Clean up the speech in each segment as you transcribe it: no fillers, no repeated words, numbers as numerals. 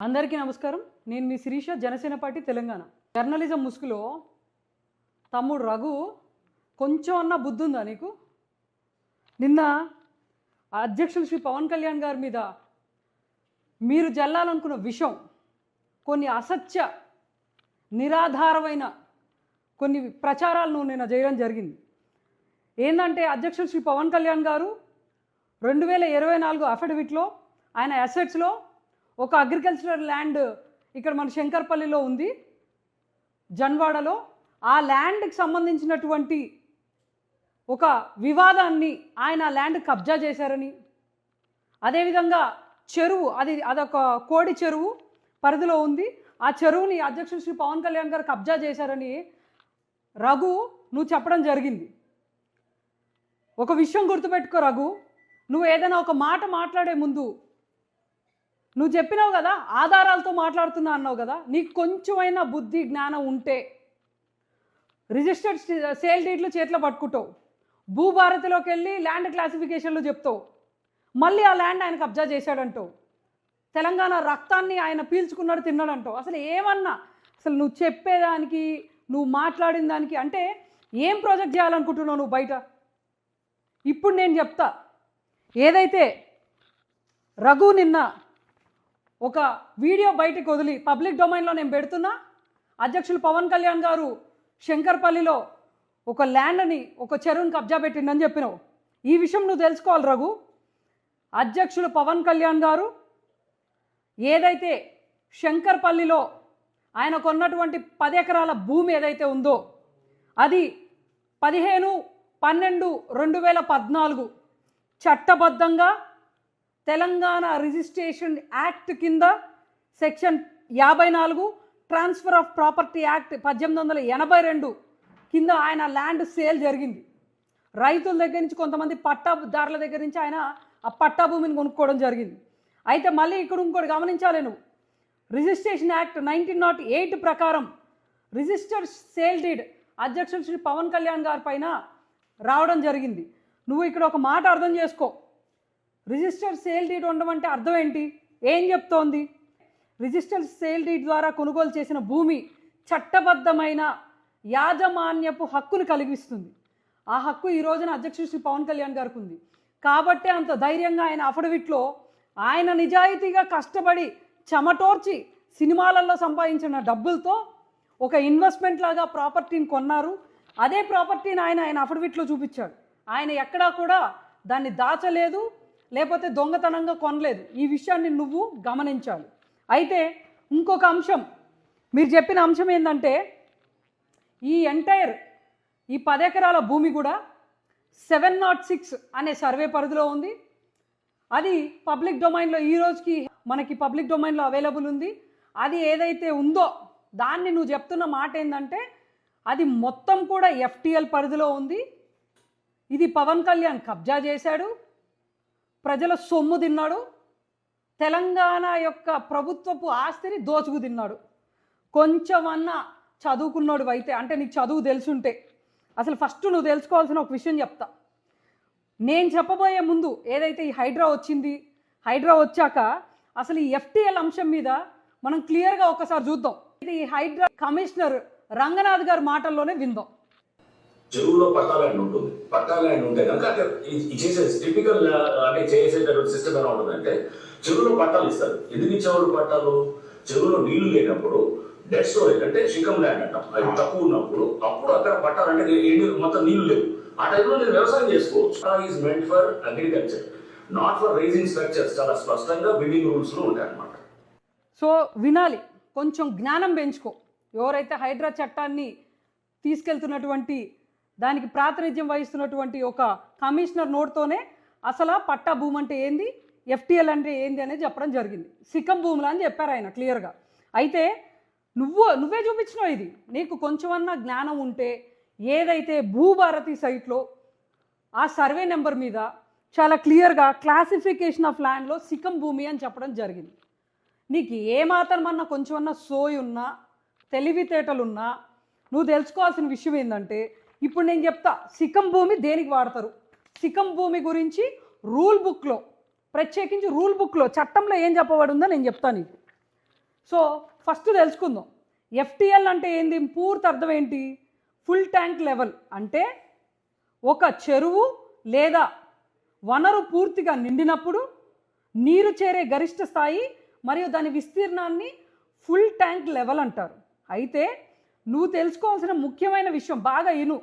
అందరికీ నమస్కారం. నేను మీ శిరీష, జనసేన పార్టీ తెలంగాణ. జర్నలిజం ముసుగులో తమ్ముడు రఘు కొంచెం అన్న బుద్ధి ఉందా నీకు? నిన్న అధ్యక్షులు శ్రీ పవన్ కళ్యాణ్ గారి మీద మీరు జల్లాలనుకున్న విషయం, కొన్ని అసత్య నిరాధారమైన కొన్ని ప్రచారాలను నిన్న చేయడం జరిగింది. ఏంటంటే అధ్యక్షులు శ్రీ పవన్ కళ్యాణ్ గారు 2024 అఫిడవిట్లో ఆయన అసెట్స్లో ఒక అగ్రికల్చరల్ ల్యాండ్ ఇక్కడ మన శంకర్పల్లిలో ఉంది, జన్వాడలో. ఆ ల్యాండ్కి సంబంధించినటువంటి ఒక వివాదాన్ని ఆయన ల్యాండ్ కబ్జా చేశారని, అదేవిధంగా చెరువు అదొక కోడి చెరువు పరిధిలో ఉంది, ఆ చెరువుని అధ్యక్షుడు శ్రీ పవన్ కళ్యాణ్ గారు కబ్జా చేశారని రఘు నువ్వు చెప్పడం జరిగింది. ఒక విషయం గుర్తుపెట్టుకో రఘు, నువ్వు ఏదైనా ఒక మాట మాట్లాడే ముందు నువ్వు చెప్పినావు కదా, ఆధారాలతో మాట్లాడుతున్నా అన్నావు కదా. నీకు కొంచెమైనా బుద్ధి జ్ఞానం ఉంటే రిజిస్టర్డ్ సేల్ డీడ్లు చేతిలో పట్టుకుంటావు, భూభారతిలోకి వెళ్ళి ల్యాండ్ క్లాసిఫికేషన్లు చెప్తావు, మళ్ళీ ఆ ల్యాండ్ ఆయన కబ్జా చేశాడంటావు, తెలంగాణ రక్తాన్ని ఆయన పీల్చుకున్నాడు తిన్నాడంటావు. అసలు ఏమన్నా అసలు నువ్వు చెప్పేదానికి నువ్వు మాట్లాడిన దానికి అంటే ఏం ప్రాజెక్ట్ చేయాలనుకుంటున్నావు నువ్వు బయట? ఇప్పుడు నేను చెప్తా. ఏదైతే రఘు నిన్న ఒక వీడియో బయటకు వదిలి పబ్లిక్ డొమైన్లో నేను పెడుతున్నా, అధ్యక్షులు పవన్ కళ్యాణ్ గారు శంకర్పల్లిలో ఒక ల్యాండ్ని, ఒక చెరువుని కబ్జా పెట్టిండని చెప్పినావు. ఈ విషయం నువ్వు తెలుసుకోవాలి రఘు. అధ్యక్షులు పవన్ కళ్యాణ్ గారు ఏదైతే శంకర్పల్లిలో ఆయన కొన్నటువంటి 10 ఎకరాల భూమి ఏదైతే ఉందో అది 15/12/2014 చట్టబద్ధంగా తెలంగాణ రిజిస్ట్రేషన్ యాక్ట్ కింద section 54 transfer of property act 1882 కింద ఆయన ల్యాండ్ సేల్ జరిగింది. రైతుల దగ్గర నుంచి, కొంతమంది పట్టాదారుల దగ్గర నుంచి ఆయన ఆ పట్టా భూమిని కొనుక్కోవడం జరిగింది. అయితే మళ్ళీ ఇక్కడ ఇంకోటి గమనించాలి నువ్వు, రిజిస్ట్రేషన్ యాక్ట్ 1908 ప్రకారం రిజిస్టర్డ్ సేల్ డీడ్ అధ్యక్షుడు శ్రీ పవన్ కళ్యాణ్ గారి పైన రావడం జరిగింది. నువ్వు ఇక్కడ ఒక మాట అర్థం చేసుకో. రిజిస్టర్డ్ సేల్ డీడ్ ఉండడం అంటే అర్థం ఏంటి? ఏం చెప్తోంది? రిజిస్టర్డ్ సేల్ డీడ్ ద్వారా కొనుగోలు చేసిన భూమి చట్టబద్ధమైన యాజమాన్యపు హక్కును కలిగిస్తుంది. ఆ హక్కు ఈ రోజున అధ్యక్షుడు శ్రీ పవన్ కళ్యాణ్ గారికి ఉంది. కాబట్టే అంత ధైర్యంగా ఆయన అఫిడవిట్లో ఆయన నిజాయితీగా కష్టపడి చెమటోర్చి సినిమాలలో సంపాదించిన డబ్బులతో ఒక ఇన్వెస్ట్మెంట్ లాగా ప్రాపర్టీని కొన్నారు. అదే ప్రాపర్టీని ఆయన అఫిడవిట్లో చూపించాడు. ఆయన ఎక్కడా కూడా దాన్ని దాచలేదు, లేకపోతే దొంగతనంగా కొనలేదు. ఈ విషయాన్ని నువ్వు గమనించాలి. అయితే ఇంకొక అంశం, మీరు చెప్పిన అంశం ఏంటంటే ఈ ఎంటైర్ ఈ 10 ఎకరాల భూమి కూడా 706 అనే సర్వే పరిధిలో ఉంది. అది పబ్లిక్ డొమైన్లో ఈ రోజుకి మనకి పబ్లిక్ డొమైన్లో అవైలబుల్ ఉంది. అది ఏదైతే ఉందో దాన్ని నువ్వు చెప్తున్న మాట ఏంటంటే అది మొత్తం కూడా ఎఫ్టిఎల్ పరిధిలో ఉంది. ఇది పవన్ కళ్యాణ్ కబ్జా చేశాడు, ప్రజల సొమ్ము తిన్నాడు, తెలంగాణ యొక్క ప్రభుత్వపు ఆస్తిని దోచుకు తిన్నాడు. కొంచెమన్నా చదువుకున్నాడు అయితే, అంటే నీకు చదువు తెలుసుంటే, అసలు ఫస్ట్ నువ్వు తెలుసుకోవాల్సిన ఒక విషయం చెప్తా. నేను చెప్పబోయే ముందు ఏదైతే ఈ హైడ్రా వచ్చింది, హైడ్రా వచ్చాక అసలు ఈ ఎఫ్టిఎల్ అంశం మీద మనం క్లియర్గా ఒకసారి చూద్దాం. ఇది ఈ హైడ్రా కమిషనర్ రంగనాథ్ గారి మాటల్లోనే విందాం. చెరువులో పట్టా ల్యాండ్ ఉంటుంది. పట్టా ల్యాండ్ ఉంటే కనుక అంటే చేసే టిపికల్ అంటే చేసేటటువంటి సిస్టమ్ ఎలా ఉంటుందంటే చెరువులో పట్టాలు ఇస్తారు. ఎందుకు ఇచ్చేవాళ్ళు పట్టాలు? చెరువులో నీళ్లు లేనప్పుడు డెడ్ స్టోరేజ్ అంటే శిఖం ల్యాండ్ అంటాం, అది తక్కువ ఉన్నప్పుడు అప్పుడు అక్కడ పట్టాలంటే మొత్తం నీళ్లు లేవు. ఆ టైంలో నేను వ్యవసాయం చేసుకోవచ్చు. Easement for agriculture, not for raising structures. చాలా స్పష్టంగా బిల్డింగ్ రూల్స్ లో ఉంటాయి అన్నమాట. సో వినాలి, కొంచెం జ్ఞానం పెంచుకో. ఎవరైతే హైడ్రా చట్టాన్ని తీసుకెళ్తున్నటువంటి, దానికి ప్రాతినిధ్యం వహిస్తున్నటువంటి ఒక కమిషనర్ నోట్తోనే అసలు పట్టా భూమి అంటే ఏంది, ఎఫ్టిఎల్ అంటే ఏంది అనేది చెప్పడం జరిగింది. సిక్కం భూములు అని చెప్పారు ఆయన క్లియర్గా. అయితే నువ్వే చూపించినావు. ఇది నీకు కొంచెమన్నా జ్ఞానం ఉంటే ఏదైతే భూభారతి సైట్లో ఆ సర్వే నెంబర్ మీద చాలా క్లియర్గా క్లాసిఫికేషన్ ఆఫ్ ల్యాండ్లో సిక్కం భూమి అని చెప్పడం జరిగింది. నీకు ఏమాత్రమన్నా కొంచెమన్నా సోయి ఉన్నా, తెలివితేటలున్నా, నువ్వు తెలుసుకోవాల్సిన విషయం ఏంటంటే, ఇప్పుడు నేను చెప్తా సిక్కం భూమి దేనికి వాడతారు. సిక్కం భూమి గురించి రూల్ బుక్లో, ప్రత్యేకించి రూల్ బుక్లో చట్టంలో ఏం చెప్పబడి ఉందో నేను చెప్తాను నీకు. సో ఫస్ట్ తెలుసుకుందాం, ఎఫ్టిఎల్ అంటే ఏంది, పూర్తి అర్థం ఏంటి? ఫుల్ ట్యాంక్ లెవెల్ అంటే ఒక చెరువు లేదా వనరు పూర్తిగా నిండినప్పుడు నీరు చేరే గరిష్ట స్థాయి మరియు దాని విస్తీర్ణాన్ని ఫుల్ ట్యాంక్ లెవెల్ అంటారు. అయితే నువ్వు తెలుసుకోవాల్సిన ముఖ్యమైన విషయం, బాగా ఇను,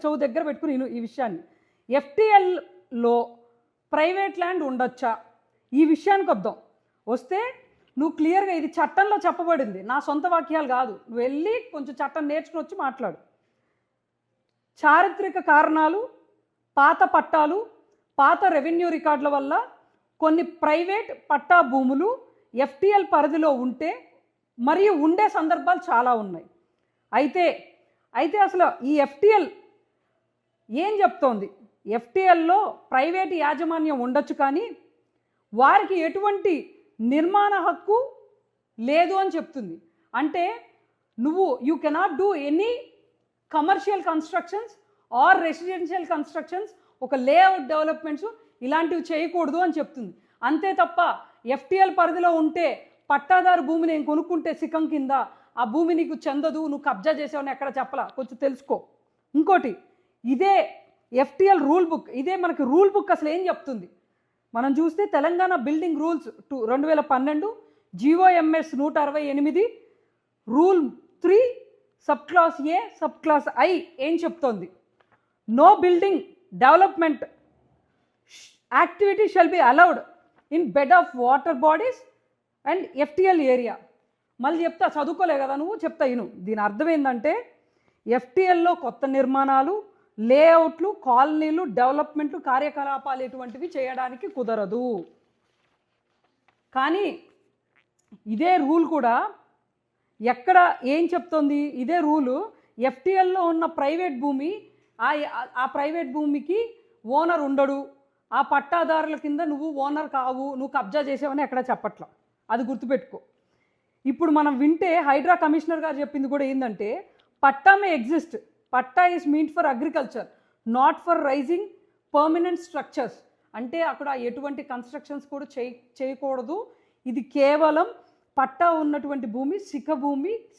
చెవు దగ్గర పెట్టుకుని ఇను ఈ విషయాన్ని. ఎఫ్టిఎల్లో ప్రైవేట్ ల్యాండ్ ఉండొచ్చా, ఈ విషయానికి వస్తే నువ్వు క్లియర్గా, ఇది చట్టంలో చెప్పబడింది, నా సొంత వాక్యాలు కాదు, నువ్వు వెళ్ళి కొంచెం చట్టం నేర్చుకుని వచ్చి మాట్లాడు. చారిత్రక కారణాలు, పాత పట్టాలు, పాత రెవెన్యూ రికార్డుల వల్ల కొన్ని ప్రైవేట్ పట్టా భూములు ఎఫ్టిఎల్ పరిధిలో ఉంటే మరియు ఉండే సందర్భాలు చాలా ఉన్నాయి. అయితే అసలు ఈ ఎఫ్టిఎల్ ఏం చెప్తోంది? ఎఫ్టిఎల్లో ప్రైవేట్ యాజమాన్యం ఉండొచ్చు, కానీ వారికి ఎటువంటి నిర్మాణ హక్కు లేదు అని చెప్తుంది. అంటే you cannot do any commercial constructions or residential constructions, ఒక లేఅవుట్ డెవలప్మెంట్స్ ఇలాంటివి చేయకూడదు అని చెప్తుంది. అంతే తప్ప ఎఫ్టిఎల్ పరిధిలో ఉంటే పట్టాదారు భూమి నేను కొనుక్కుంటే సికం కింద ఆ భూమి నీకు చెందదు, నువ్వు కబ్జా చేసావని ఎక్కడ చెప్పలా, కొంచెం తెలుసుకో. ఇంకోటి, ఇదే ఎఫ్టిఎల్ రూల్ బుక్, ఇదే మనకి రూల్ బుక్ అసలు ఏం చెప్తుంది మనం చూస్తే, Telangana building rules 2012, GOMS 168, rule 3 sub class A sub class I ఏం చెప్తోంది? No building development activity shall be allowed in bed of water bodies and FTL area. మళ్ళీ చెప్తా, చదువుకోలే కదా నువ్వు, చెప్తా ఇను. దీని అర్థం ఏంటంటే ఎఫ్టిఎల్లో కొత్త నిర్మాణాలు, లేఅవుట్లు, కాలనీలు, డెవలప్మెంట్లు, కార్యకలాపాలు ఇటువంటివి చేయడానికి కుదరదు. కానీ ఇదే రూల్ కూడా ఎక్కడ ఏం చెప్తోంది? ఇదే రూలు ఎఫ్టిఎల్లో ఉన్న ప్రైవేట్ భూమి, ఆ ప్రైవేట్ భూమికి ఓనర్ ఉండడు, ఆ పట్టాదారుల కింద నువ్వు ఓనర్ కావు, నువ్వు కబ్జా చేసావని ఎక్కడ చెప్పట్లా, అది గుర్తుపెట్టుకో. ఇప్పుడు మనం వింటే హైడ్రా కమిషనర్ గారు చెప్పింది కూడా ఏంటంటే, patta may exist, patta is mean for agriculture not for raising permanent structures. అంటే అక్కడ ఎటువంటి కన్స్ట్రక్షన్స్ కూడా చేయకూడదు, ఇది కేవలం పట్టా ఉన్నటువంటి భూమి,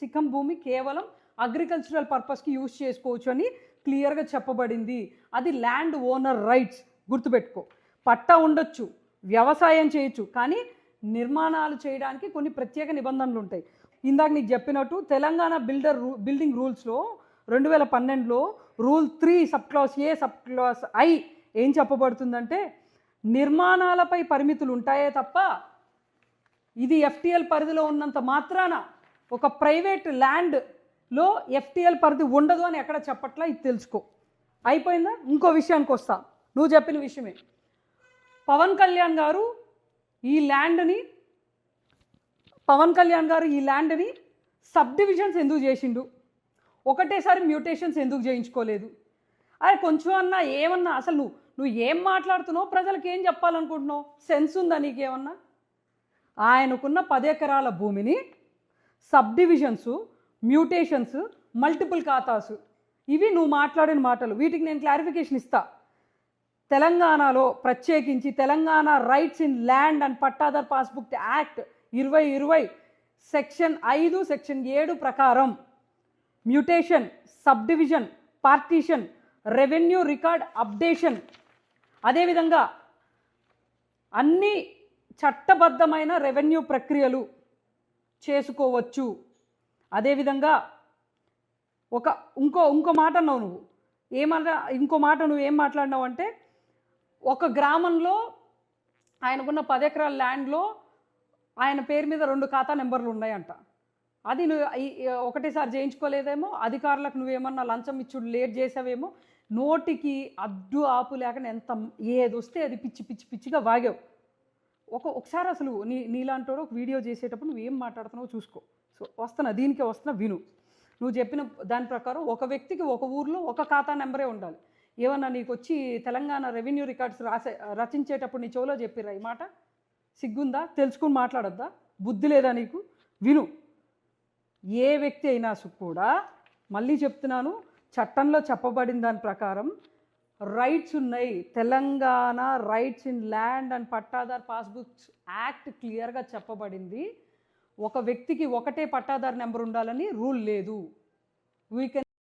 సిఖం భూమి కేవలం అగ్రికల్చరల్ పర్పస్కి యూజ్ చేసుకోవచ్చు అని క్లియర్గా చెప్పబడింది. అది ల్యాండ్ ఓనర్ రైట్స్, గుర్తుపెట్టుకో. పట్టా ఉండొచ్చు, వ్యవసాయం చేయొచ్చు, కానీ నిర్మాణాలు చేయడానికి కొన్ని ప్రత్యేక నిబంధనలు ఉంటాయి. ఇందాక నీకు చెప్పినట్టు తెలంగాణ బిల్డింగ్ రూల్స్లో 2012లో rule 3 sub class A sub class I ఏం చెప్పబడుతుందంటే, నిర్మాణాలపై పరిమితులు ఉంటాయే తప్ప ఇది ఎఫ్టిఎల్ పరిధిలో ఉన్నంత మాత్రాన ఒక ప్రైవేట్ ల్యాండ్లో ఎఫ్టిఎల్ పరిధి ఉండదు అని ఎక్కడ చెప్పట్లా, ఇది తెలుసుకో. అయిపోయిందా? ఇంకో విషయానికి వస్తా, నువ్వు చెప్పిన విషయమే. పవన్ కళ్యాణ్ గారు ఈ ల్యాండ్ని సబ్ డివిజన్స్ ఎందుకు చేసిండు? ఒకటేసారి మ్యూటేషన్స్ ఎందుకు చేయించుకోలేదు? అరే కొంచెం అన్నా ఏమన్నా, అసలు నువ్వు ఏం మాట్లాడుతున్నావు, ప్రజలకు ఏం చెప్పాలనుకుంటున్నావు? సెన్స్ ఉందా నీకేమన్నా? ఆయనకున్న 10 ఎకరాల భూమిని సబ్ డివిజన్స్, మ్యూటేషన్స్, మల్టిపుల్ ఖాతాసు, ఇవి నువ్వు మాట్లాడిన మాటలు. వీటికి నేను క్లారిఫికేషన్ ఇస్తా. తెలంగాణలో ప్రత్యేకించి Telangana rights in land and pattadar passbook act 2020 section 5 section 7 ప్రకారం mutation, sub division, partition, revenue record updation, అదేవిధంగా అన్ని చట్టబద్ధమైన రెవెన్యూ ప్రక్రియలు చేసుకోవచ్చు. అదేవిధంగా ఇంకో మాట అన్నావు నువ్వు, ఏం మాట్లాడినావు అంటే, ఒక గ్రామంలో ఆయనకున్న 10 ఎకరాల ల్యాండ్లో ఆయన పేరు మీద 2 ఖాతా నెంబర్లు ఉన్నాయంట. అది నువ్వు ఒకటేసారి చేయించుకోలేదేమో, అధికారులకు నువ్వేమన్నా లంచం ఇచ్చుడు లేట్ చేసావేమో, నోటికి అడ్డు ఆపు లేకుండా ఏదొస్తే అది పిచ్చిగా వాగావు. ఒకసారి అసలు నీలాంటి ఒక వీడియో చేసేటప్పుడు నువ్వేం మాట్లాడుతున్నావో చూసుకో. సో దీనికే వస్తున్నా విను. నువ్వు చెప్పిన దాని ప్రకారం ఒక వ్యక్తికి ఒక ఊర్లో ఒక ఖాతా నెంబరే ఉండాలి. ఏమన్నా నీకు వచ్చి తెలంగాణ రెవెన్యూ రికార్డ్స్ రచించేటప్పుడు నీ చెవులో చెప్పిర్రా ఈ మాట? సిగ్గుందా? తెలుసుకుని మాట్లాడొద్దా? బుద్ధి లేదా నీకు? విను. ఏ వ్యక్తి అయినా కూడా, మళ్ళీ చెప్తున్నాను, చట్టంలో చెప్పబడిన దాని ప్రకారం రైట్స్ ఉన్నాయి. Telangana rights in land and pattadar passbooks act క్లియర్గా చెప్పబడింది. ఒక వ్యక్తికి ఒకటే పట్టాదారు నెంబర్ ఉండాలని రూల్ లేదు. We can